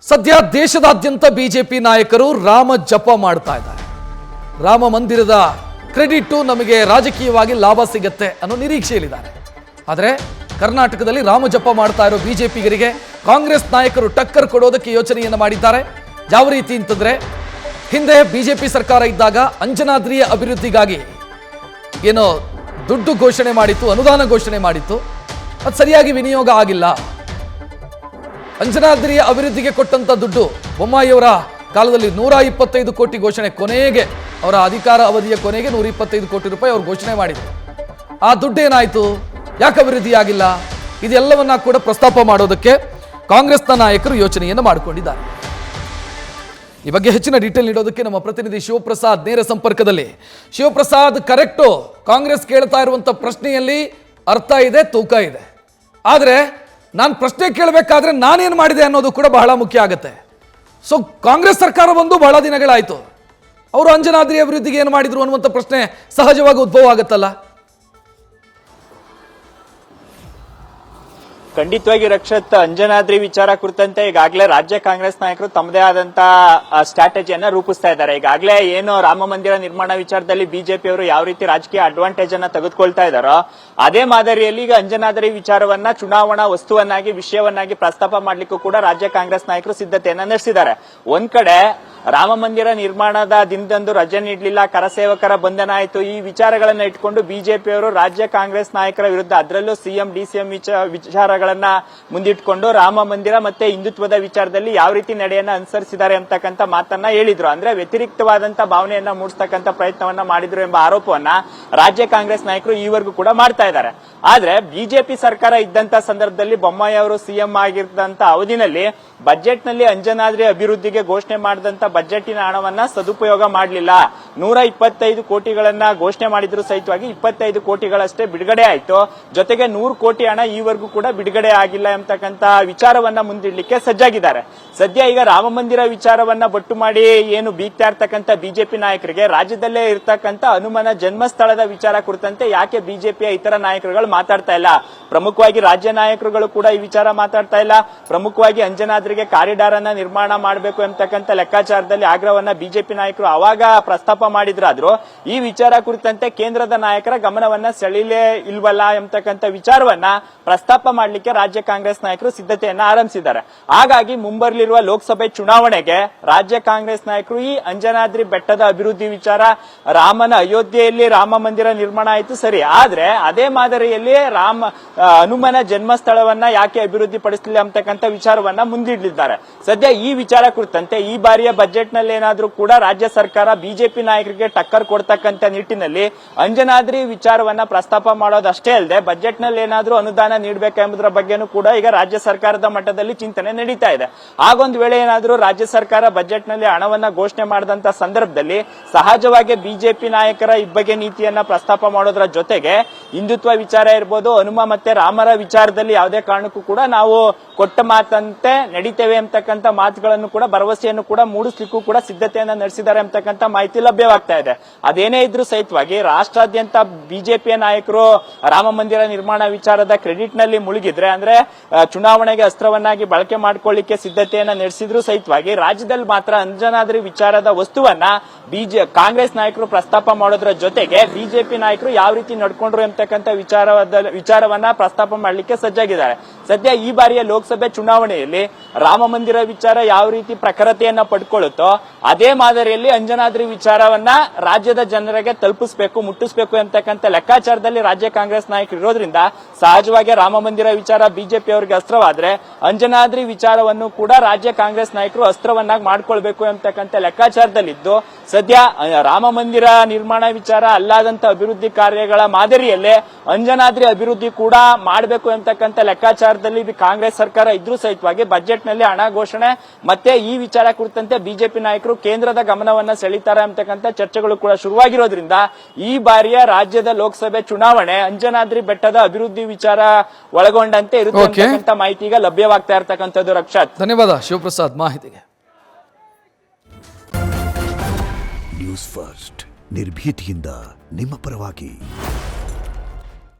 ಸದ್ಯ ದೇಶದಾದ್ಯಂತ ಬಿಜೆಪಿ ನಾಯಕರು ರಾಮ ಜಪ ಮಾಡ್ತಾ ಇದ್ದಾರೆ. ರಾಮ ಮಂದಿರದ ಕ್ರೆಡಿಟ್ ನಮಗೆ ರಾಜಕೀಯವಾಗಿ ಲಾಭ ಸಿಗುತ್ತೆ ಅನ್ನೋ ನಿರೀಕ್ಷೆಯಲ್ಲಿದ್ದಾರೆ. ಆದರೆ ಕರ್ನಾಟಕದಲ್ಲಿ ರಾಮ ಜಪ ಮಾಡ್ತಾ ಇರೋ ಬಿಜೆಪಿಗರಿಗೆ ಕಾಂಗ್ರೆಸ್ ನಾಯಕರು ಟಕ್ಕರ್ ಕೊಡೋದಕ್ಕೆ ಯೋಚನೆಯನ್ನು ಮಾಡಿದ್ದಾರೆ. ಯಾವ ರೀತಿ ಅಂತಂದ್ರೆ, ಹಿಂದೆ ಬಿಜೆಪಿ ಸರ್ಕಾರ ಇದ್ದಾಗ ಅಂಜನಾದ್ರಿಯ ಅಭಿವೃದ್ಧಿಗಾಗಿ ಏನೋ ದುಡ್ಡು ಘೋಷಣೆ ಮಾಡಿತ್ತು, ಅನುದಾನ ಘೋಷಣೆ ಮಾಡಿತ್ತು, ಅದು ಸರಿಯಾಗಿ ವಿನಿಯೋಗ ಆಗಿಲ್ಲ. ಅಂಜನಾದ್ರಿಯ ಅಭಿವೃದ್ಧಿಗೆ ಕೊಟ್ಟಂತ ದುಡ್ಡು ಬೊಮ್ಮಾಯಿಯವರ ಕಾಲದಲ್ಲಿ 125 ಕೋಟಿ ಘೋಷಣೆ, ಕೊನೆಗೆ ಅವರ ಅಧಿಕಾರ ಅವಧಿಯ ಕೊನೆಗೆ 125 ಕೋಟಿ ರೂಪಾಯಿ ಅವರು ಘೋಷಣೆ ಮಾಡಿದ್ರು. ಆ ದುಡ್ಡೇನಾಯ್ತು, ಯಾಕೆ ಅಭಿವೃದ್ಧಿ ಆಗಿಲ್ಲ, ಇದೆಲ್ಲವನ್ನ ಕೂಡ ಪ್ರಸ್ತಾಪ ಮಾಡೋದಕ್ಕೆ ಕಾಂಗ್ರೆಸ್ನ ನಾಯಕರು ಯೋಚನೆಯನ್ನು ಮಾಡಿಕೊಂಡಿದ್ದಾರೆ. ಈ ಬಗ್ಗೆ ಹೆಚ್ಚಿನ ಡೀಟೇಲ್ ನೀಡೋದಕ್ಕೆ ನಮ್ಮ ಪ್ರತಿನಿಧಿ ಶಿವಪ್ರಸಾದ್ ನೇರ ಸಂಪರ್ಕದಲ್ಲಿ. ಶಿವಪ್ರಸಾದ್, ಕರೆಕ್ಟು, ಕಾಂಗ್ರೆಸ್ ಕೇಳ್ತಾ ಇರುವಂತ ಪ್ರಶ್ನೆಯಲ್ಲಿ ಅರ್ಥ ಇದೆ, ತೂಕ ಇದೆ. ಆದರೆ ನಾನು ಪ್ರಶ್ನೆ ಕೇಳಬೇಕಾದ್ರೆ ನಾನೇನು ಮಾಡಿದೆ ಅನ್ನೋದು ಕೂಡ ಬಹಳ ಮುಖ್ಯ ಆಗುತ್ತೆ. ಸೊ ಕಾಂಗ್ರೆಸ್ ಸರ್ಕಾರ ಬಂದು ಬಹಳ ದಿನಗಳಾಯಿತು, ಅವರು ಅಂಜನಾದ್ರಿ ಅಭಿವೃದ್ಧಿಗೆ ಏನು ಮಾಡಿದ್ರು ಅನ್ನುವಂಥ ಪ್ರಶ್ನೆ ಸಹಜವಾಗಿ ಉದ್ಭವ ಆಗುತ್ತಲ್ಲ. ಖಂಡಿತವಾಗಿ ರಕ್ಷತ್, ಅಂಜನಾದ್ರಿ ವಿಚಾರ ಕುರಿತಂತೆ ಈಗಾಗಲೇ ರಾಜ್ಯ ಕಾಂಗ್ರೆಸ್ ನಾಯಕರು ತಮ್ಮದೇ ಆದಂತ ಸ್ಟ್ರಾಟಜಿಯನ್ನ ರೂಪಿಸ್ತಾ ಇದ್ದಾರೆ. ಈಗಾಗಲೇ ಏನು ರಾಮ ಮಂದಿರ ನಿರ್ಮಾಣ ವಿಚಾರದಲ್ಲಿ ಬಿಜೆಪಿ ಅವರು ಯಾವ ರೀತಿ ರಾಜಕೀಯ ಅಡ್ವಾಂಟೇಜ್ ಅನ್ನ ತೆಗೆದುಕೊಳ್ತಾ ಇದ್ದಾರೋ, ಅದೇ ಮಾದರಿಯಲ್ಲಿ ಈಗ ಅಂಜನಾದ್ರಿ ವಿಚಾರವನ್ನ ಚುನಾವಣಾ ವಸ್ತುವನ್ನಾಗಿ, ವಿಷಯವನ್ನಾಗಿ ಪ್ರಸ್ತಾಪ ಮಾಡ್ಲಿಕ್ಕೂ ಕೂಡ ರಾಜ್ಯ ಕಾಂಗ್ರೆಸ್ ನಾಯಕರು ಸಿದ್ಧತೆಯನ್ನ ನಡೆಸಿದ್ದಾರೆ. ಒಂದ್ ಕಡೆ ರಾಮ ಮಂದಿರ ನಿರ್ಮಾಣದ ದಿನದಂದು ರಜೆ ನೀಡಲಿಲ್ಲ, ಕರಸೇವಕರ ಬಂಧನ ಆಯಿತು, ಈ ವಿಚಾರಗಳನ್ನ ಇಟ್ಕೊಂಡು ಬಿಜೆಪಿಯವರು ರಾಜ್ಯ ಕಾಂಗ್ರೆಸ್ ನಾಯಕರ ವಿರುದ್ಧ, ಅದರಲ್ಲೂ ಸಿಎಂ ಡಿಸಿಎಂ ವಿಚಾರಗಳನ್ನ ಮುಂದಿಟ್ಕೊಂಡು ರಾಮ ಮಂದಿರ ಮತ್ತೆ ಹಿಂದುತ್ವದ ವಿಚಾರದಲ್ಲಿ ಯಾವ ರೀತಿ ನಡೆಯನ್ನ ಅನುಸರಿಸಿದ್ದಾರೆ ಅಂತಕ್ಕಂಥ ಮಾತನ್ನ ಹೇಳಿದ್ರು. ಅಂದ್ರೆ ವ್ಯತಿರಿಕ್ತವಾದಂತ ಭಾವನೆಯನ್ನ ಮೂಡಿಸ್ತಕ್ಕಂಥ ಪ್ರಯತ್ನವನ್ನ ಮಾಡಿದ್ರು ಎಂಬ ಆರೋಪವನ್ನ ರಾಜ್ಯ ಕಾಂಗ್ರೆಸ್ ನಾಯಕರು ಈವರೆಗೂ ಕೂಡ ಮಾಡ್ತಾ ಇದ್ದಾರೆ. ಆದ್ರೆ ಬಿಜೆಪಿ ಸರ್ಕಾರ ಇದ್ದಂತ ಸಂದರ್ಭದಲ್ಲಿ ಬೊಮ್ಮಾಯಿ ಅವರು ಸಿಎಂ ಆಗಿದ್ದಂತ ಅವಧಿನಲ್ಲಿ ಬಜೆಟ್ ನಲ್ಲಿ ಅಂಜನಾದ್ರಿ ಅಭಿವೃದ್ಧಿಗೆ ಘೋಷಣೆ ಮಾಡಿದಂತ ಬಜೆಟಿನ ಹಣವನ್ನ ಸದುಪಯೋಗ ಮಾಡಲಿಲ್ಲ. 125 ಕೋಟಿಗಳನ್ನ ಘೋಷಣೆ ಮಾಡಿದ್ರು ಸಹಿತವಾಗಿ 25 ಕೋಟಿಗಳಷ್ಟೇ ಬಿಡುಗಡೆ ಆಯ್ತು. ಜೊತೆಗೆ 100 ಕೋಟಿ ಹಣ ಈವರೆಗೂ ಕೂಡ ಬಿಡುಗಡೆ ಆಗಿಲ್ಲ ಎಂಬತಕ್ಕಂತ ವಿಚಾರವನ್ನ ಮುಂದಿಡ್ಲಿಕ್ಕೆ ಸಜ್ಜಾಗಿದ್ದಾರೆ. ಸದ್ಯ ಈಗ ರಾಮ ಮಂದಿರ ವಿಚಾರವನ್ನ ಬೊಟ್ಟು ಮಾಡಿ ಏನು ಬೀಗ್ತಾ ಇರ್ತಕ್ಕಂಥ ಬಿಜೆಪಿ ನಾಯಕರಿಗೆ ರಾಜ್ಯದಲ್ಲೇ ಇರ್ತಕ್ಕಂಥ ಹನುಮನ ಜನ್ಮಸ್ಥಳದ ವಿಚಾರ ಕುರಿತಂತೆ ಯಾಕೆ ಬಿಜೆಪಿಯ ಇತರ ನಾಯಕರುಗಳು ಮಾತಾಡ್ತಾ ಇಲ್ಲ? ಪ್ರಮುಖವಾಗಿ ರಾಜ್ಯ ನಾಯಕರುಗಳು ಕೂಡ ಈ ವಿಚಾರ ಮಾತಾಡ್ತಾ ಇಲ್ಲ. ಪ್ರಮುಖವಾಗಿ ಅಂಜನಾದ್ರಿಗೆ ಕಾರಿಡಾರ್ ಅನ್ನ ನಿರ್ಮಾಣ ಮಾಡಬೇಕು ಎಂಬತಕ್ಕಂಥ ಲೆಕ್ಕಾಚಾರದಲ್ಲಿ ಆಗ್ರಹವನ್ನ ಬಿಜೆಪಿ ನಾಯಕರು ಅವಾಗ ಪ್ರಸ್ತಾಪ ಮಾಡಿದ್ರಾದ್ರೂ ಈ ವಿಚಾರ ಕುರಿತಂತೆ ಕೇಂದ್ರದ ನಾಯಕರ ಗಮನವನ್ನ ಸೆಳೆಯಲೇ ಇಲ್ವಲ್ಲ ಎಂಬತಕ್ಕಂಥ ವಿಚಾರವನ್ನ ಪ್ರಸ್ತಾಪ ಮಾಡಲಿಕ್ಕೆ ರಾಜ್ಯ ಕಾಂಗ್ರೆಸ್ ನಾಯಕರು ಸಿದ್ಧತೆಯನ್ನ ಆರಂಭಿಸಿದ್ದಾರೆ. ಹಾಗಾಗಿ ಮುಂಬರಲಿರುವ ಲೋಕಸಭೆ ಚುನಾವಣೆಗೆ ರಾಜ್ಯ ಕಾಂಗ್ರೆಸ್ ನಾಯಕರು ಈ ಅಂಜನಾದ್ರಿ ಬೆಟ್ಟದ ಅಭಿವೃದ್ಧಿ ವಿಚಾರ, ರಾಮನ ಅಯೋಧ್ಯೆಯಲ್ಲಿ ರಾಮ ಮಂದಿರ ನಿರ್ಮಾಣ ಆಯಿತು ಸರಿ, ಆದ್ರೆ ಅದೇ ಮಾದರಿಯಲ್ಲಿ ಹನುಮನ ಜನ್ಮಸ್ಥಳವನ್ನ ಯಾಕೆ ಅಭಿವೃದ್ಧಿ ಪಡಿಸಲಿಲ್ಲ ಅಂತಕ್ಕಂಥ ವಿಚಾರವನ್ನ ಮುಂದಿಡಲಿದ್ದಾರೆ. ಸದ್ಯ ಈ ವಿಚಾರ ಕುರಿತಂತೆ ಈ ಬಾರಿಯ ಬಜೆಟ್ ನಲ್ಲಿ ಏನಾದ್ರೂ ಕೂಡ ರಾಜ್ಯ ಸರ್ಕಾರ ಬಿಜೆಪಿ ನಾಯಕರಿಗೆ ಟಕ್ಕರ್ ಕೊಡ್ತಕ್ಕಂಥ ನಿಟ್ಟಿನಲ್ಲಿ ಅಂಜನಾದ್ರಿ ವಿಚಾರವನ್ನ ಪ್ರಸ್ತಾಪ ಮಾಡೋದಷ್ಟೇ ಅಲ್ಲದೆ ಬಜೆಟ್ ನಲ್ಲಿ ಏನಾದ್ರೂ ಅನುದಾನ ನೀಡಬೇಕೆಂಬುದರ ಬಗ್ಗೆನೂ ಕೂಡ ಈಗ ರಾಜ್ಯ ಸರ್ಕಾರದ ಮಟ್ಟದಲ್ಲಿ ಚಿಂತನೆ ನಡೀತಾ ಇದೆ. ಹಾಗೊಂದು ವೇಳೆ ಏನಾದ್ರೂ ರಾಜ್ಯ ಸರ್ಕಾರ ಬಜೆಟ್ ನಲ್ಲಿ ಹಣವನ್ನ ಘೋಷಣೆ ಮಾಡಿದಂತ ಸಂದರ್ಭದಲ್ಲಿ ಸಹಜವಾಗಿ ಬಿಜೆಪಿ ನಾಯಕರ ಇಬ್ಬಗೆ ನೀತಿಯನ್ನ ಪ್ರಸ್ತಾಪ ಮಾಡೋದ್ರ ಜೊತೆಗೆ ಹಿಂದುತ್ವ ವಿಚಾರ ಇರ್ಬೋದು, ಹನುಮ ಮತ್ತೆ ರಾಮರ ವಿಚಾರದಲ್ಲಿ ಯಾವುದೇ ಕಾರಣಕ್ಕೂ ಕೂಡ ನಾವು ಕೊಟ್ಟ ಮಾತಂತೆ ನಡೀತೇವೆ ಅಂತಕ್ಕಂಥ ಮಾತುಗಳನ್ನು ಕೂಡ, ಭರವಸೆಯನ್ನು ಕೂಡ ಮೂಡಿಸ್ಲಿಕ್ಕೂ ಕೂಡ ಸಿದ್ಧತೆಯನ್ನ ನಡೆಸಿದ್ದಾರೆ ಅಂತಕ್ಕಂಥ ಮಾಹಿತಿ ಲಭ್ಯವಾಗ್ತಾ ಇದೆ. ಅದೇನೇ ಇದ್ರೂ ಸಹಿತವಾಗಿ ರಾಷ್ಟ್ರಾದ್ಯಂತ ಬಿಜೆಪಿಯ ನಾಯಕರು ರಾಮ ಮಂದಿರ ನಿರ್ಮಾಣ ವಿಚಾರದ ಕ್ರೆಡಿಟ್ ನಲ್ಲಿ ಮುಳುಗಿದ್ರೆ, ಅಂದ್ರೆ ಚುನಾವಣೆಗೆ ಅಸ್ತ್ರವನ್ನಾಗಿ ಬಳಕೆ ಮಾಡ್ಕೊಳ್ಳಿಕ್ಕೆ ಸಿದ್ಧತೆಯನ್ನ ನಡೆಸಿದ್ರು ಸಹಿತವಾಗಿ ರಾಜ್ಯದಲ್ಲಿ ಮಾತ್ರ ಅಂಜನಾದ್ರಿ ವಿಚಾರದ ವಸ್ತುವನ್ನ ಕಾಂಗ್ರೆಸ್ ನಾಯಕರು ಪ್ರಸ್ತಾಪ ಮಾಡೋದ್ರ ಜೊತೆಗೆ ಬಿಜೆಪಿ ನಾಯಕರು ಯಾವ ರೀತಿ ನಡ್ಕೊಂಡ್ರು ಎಂಬತಕ್ಕಂಥ ವಿಚಾರವನ್ನ ಪ್ರಸ್ತಾಪ ಮಾಡಲಿಕ್ಕೆ ಸಜ್ಜಾಗಿದ್ದಾರೆ. ಸದ್ಯ ಈ ಬಾರಿಯ ಲೋಕಸಭೆ ಚುನಾವಣೆಯಲ್ಲಿ ರಾಮ ಮಂದಿರ ವಿಚಾರ ಯಾವ ರೀತಿ ಪ್ರಖರತೆಯನ್ನ ಪಡ್ಕೊಳ್ಳುತ್ತೋ ಅದೇ ಮಾದರಿಯಲ್ಲಿ ಅಂಜನಾದ್ರಿ ವಿಚಾರವನ್ನ ರಾಜ್ಯದ ಜನರಿಗೆ ತಲುಪಿಸಬೇಕು, ಮುಟ್ಟಿಸಬೇಕು ಎಂಬತಕ್ಕಂಥ ಲೆಕ್ಕಾಚಾರದಲ್ಲಿ ರಾಜ್ಯ ಕಾಂಗ್ರೆಸ್ ನಾಯಕರು ಇರೋದ್ರಿಂದ ಸಹಜವಾಗಿ ರಾಮ ಮಂದಿರ ವಿಚಾರ ಬಿಜೆಪಿ ಅವರಿಗೆ ಅಸ್ತ್ರವಾದ್ರೆ ಅಂಜನಾದ್ರಿ ವಿಚಾರವನ್ನು ಕೂಡ ರಾಜ್ಯ ಕಾಂಗ್ರೆಸ್ ನಾಯಕರು ಅಸ್ತ್ರವನ್ನಾಗಿ ಮಾಡ್ಕೊಳ್ಬೇಕು ಎಂಬತಕ್ಕಂಥ ಲೆಕ್ಕಾಚಾರದಲ್ಲಿದ್ದು, ಸದ್ಯ ರಾಮ ಮಂದಿರ ನಿರ್ಮಾಣ ವಿಚಾರ ಅಲ್ಲಾದಂತ ಅಭಿವೃದ್ಧಿ ಕಾರ್ಯಗಳ ಮಾದರಿಯಲ್ಲೇ ಅಂಜನಾದ್ರಿ ಅಭಿವೃದ್ಧಿ ಕೂಡ ಮಾಡಬೇಕು ಎಂಬತಕ್ಕಂಥ ಲೆಕ್ಕಾಚಾರದಲ್ಲಿ ಕಾಂಗ್ರೆಸ್ ಸರ್ಕಾರ ಇದ್ರೂ ಸಹಿತವಾಗಿ ಬಜೆಟ್ ನಲ್ಲಿ ಹಣ ಘೋಷಣೆ ಮತ್ತೆ ಈ ವಿಚಾರ ಕುರಿತಂತೆ ಬಿಜೆಪಿ ನಾಯಕರು ಕೇಂದ್ರದ ಗಮನವನ್ನ ಸೆಳೀತಾರೆ ಅಂತಕ್ಕಂಥ ಚರ್ಚೆಗಳು ಕೂಡ ಶುರುವಾಗಿರೋದ್ರಿಂದ ಈ ಬಾರಿಯ ರಾಜ್ಯದ ಲೋಕಸಭೆ ಚುನಾವಣೆ ಅಂಜನಾದ್ರಿ ಬೆಟ್ಟದ ಅಭಿವೃದ್ಧಿ ವಿಚಾರ ಒಳಗೊಂಡಂತೆ ಇರುತ್ತೆ ಅಂತಕ್ಕಂಥ ಮಾಹಿತಿ ಈಗ ಲಭ್ಯವಾಗ್ತಾ ಇರತಕ್ಕಂಥದ್ದು. ರಕ್ಷತ್, ಧನ್ಯವಾದ ಶಿವಪ್ರಸಾದ್ ಮಾಹಿತಿಗೆ. ನ್ಯೂಸ್ ಫಸ್ಟ್ ನಿರ್ಭೀತಿಯಿಂದ ನಿಮ್ಮ ಪರವಾಗಿ.